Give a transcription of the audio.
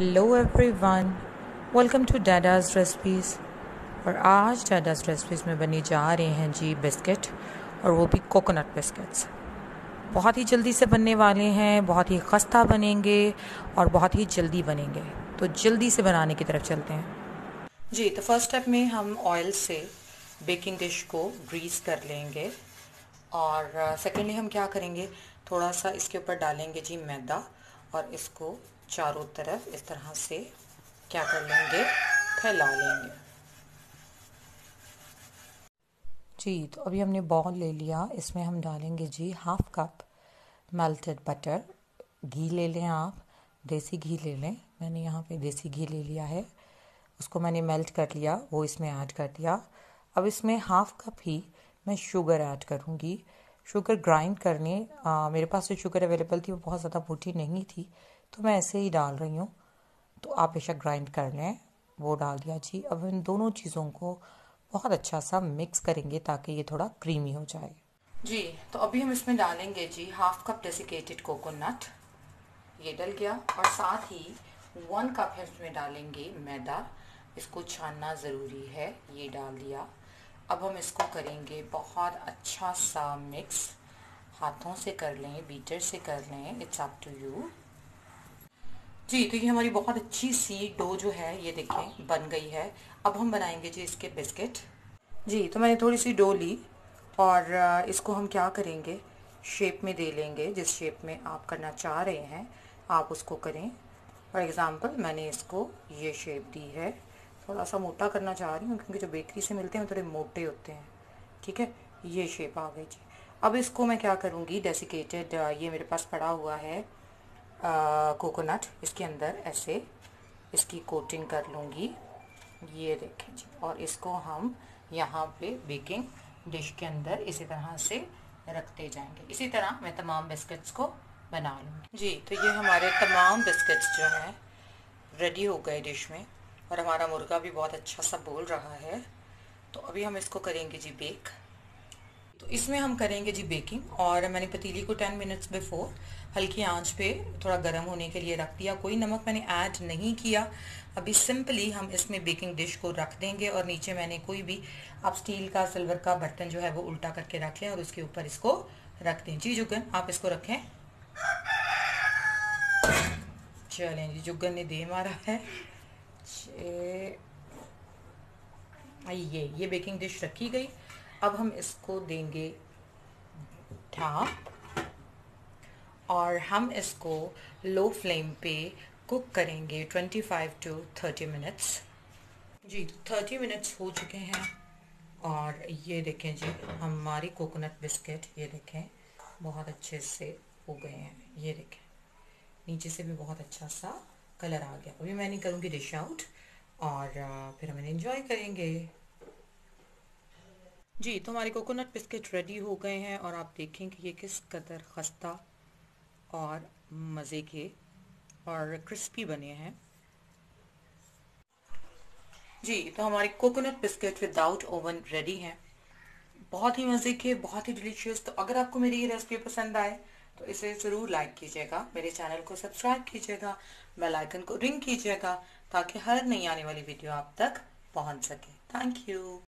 Hello everyone, welcome to Dada's recipes. और आज डैडाज़ recipes में बनी जा रहे हैं जी बिस्किट, और वो भी कोकोनट बिस्किट्स। बहुत ही जल्दी से बनने वाले हैं, बहुत ही खस्ता बनेंगे और बहुत ही जल्दी बनेंगे। तो जल्दी से बनाने की तरफ चलते हैं जी। तो फर्स्ट स्टेप में हम ऑयल से बेकिंग डिश को ग्रीस कर लेंगे, और सेकेंडली हम क्या करेंगे, थोड़ा सा इसके ऊपर डालेंगे जी मैदा, और इसको चारों तरफ इस तरह से क्या कर लेंगे, फैला लेंगे जी। तो अभी हमने बॉल ले लिया, इसमें हम डालेंगे जी हाफ कप मेल्टेड बटर। घी ले लें आप, देसी घी ले लें। मैंने यहाँ पे देसी घी ले लिया है, उसको मैंने मेल्ट कर लिया, वो इसमें ऐड कर दिया। अब इसमें हाफ कप ही मैं शुगर ऐड करूँगी। शुगर ग्राइंड करने मेरे पास जो शुगर अवेलेबल थी वो बहुत ज़्यादा मोटी नहीं थी, तो मैं ऐसे ही डाल रही हूँ। तो आप बेशक ग्राइंड कर लें, वो डाल दिया जी। अब इन दोनों चीज़ों को बहुत अच्छा सा मिक्स करेंगे ताकि ये थोड़ा क्रीमी हो जाए जी। तो अभी हम इसमें डालेंगे जी हाफ कप डेसिकेटेड कोकोनट, ये डल गया। और साथ ही 1 कप है इसमें डालेंगे मैदा, इसको छानना ज़रूरी है, ये डाल दिया। अब हम इसको करेंगे बहुत अच्छा सा मिक्स, हाथों से कर लें, बीटर से कर लें, इट्स अप टू यू जी। तो ये हमारी बहुत अच्छी सी डो जो है ये देखें बन गई है। अब हम बनाएंगे जी इसके बिस्किट जी। तो मैंने थोड़ी सी डो ली, और इसको हम क्या करेंगे, शेप में दे लेंगे। जिस शेप में आप करना चाह रहे हैं आप उसको करें। फॉर एग्ज़ाम्पल मैंने इसको ये शेप दी है। थोड़ा सा मोटा करना चाह रही हूँ क्योंकि जो बेकरी से मिलते हैं थोड़े मोटे होते हैं, ठीक है। ये शेप आ गई जी। अब इसको मैं क्या करूँगी, डेसिकेटेड ये मेरे पास पड़ा हुआ है कोकोनट, इसके अंदर ऐसे इसकी कोटिंग कर लूँगी, ये देखें जी। और इसको हम यहाँ पे बेकिंग डिश के अंदर इसी तरह से रखते जाएंगे। इसी तरह मैं तमाम बिस्किट्स को बना लूँगी जी। तो ये हमारे तमाम बिस्किट्स जो हैं रेडी हो गए डिश में, और हमारा मुर्गा भी बहुत अच्छा सा बोल रहा है। तो अभी हम इसको करेंगे जी बेक। तो इसमें हम करेंगे जी बेकिंग, और मैंने पतीली को 10 मिनट्स बिफोर हल्की आंच पे थोड़ा गर्म होने के लिए रख दिया। कोई नमक मैंने ऐड नहीं किया। अभी सिंपली हम इसमें बेकिंग डिश को रख देंगे, और नीचे मैंने कोई भी आप स्टील का, सिल्वर का बर्तन जो है वो उल्टा करके रख लें, और उसके ऊपर इसको रख दें जी। जुगन आप इसको रखें। चलें जी, जुगन ने दे मारा है। ये बेकिंग डिश रखी गई। अब हम इसको देंगे ढाँप, और हम इसको लो फ्लेम पे कुक करेंगे 25 टू 30 मिनट्स जी। 30 मिनट्स हो चुके हैं, और ये देखें जी हमारी कोकोनट बिस्किट, ये देखें बहुत अच्छे से हो गए हैं। ये देखें नीचे से भी बहुत अच्छा सा कलर आ गया। अभी मैं नहीं करूँगी डिश आउट, और फिर हम इन्हें एंजॉय करेंगे जी। तो हमारे कोकोनट बिस्किट रेडी हो गए हैं, और आप देखें कि ये किस कदर खस्ता और मज़े के और क्रिस्पी बने हैं जी। तो हमारे coconut biscuit without oven ready हैं, बहुत ही मज़े के, बहुत ही डिलीशियस। तो अगर आपको मेरी ये रेसिपी पसंद आए तो इसे ज़रूर लाइक कीजिएगा, मेरे चैनल को सब्सक्राइब कीजिएगा, बेल आइकन को रिंग कीजिएगा, ताकि हर नई आने वाली वीडियो आप तक पहुंच सके। Thank you.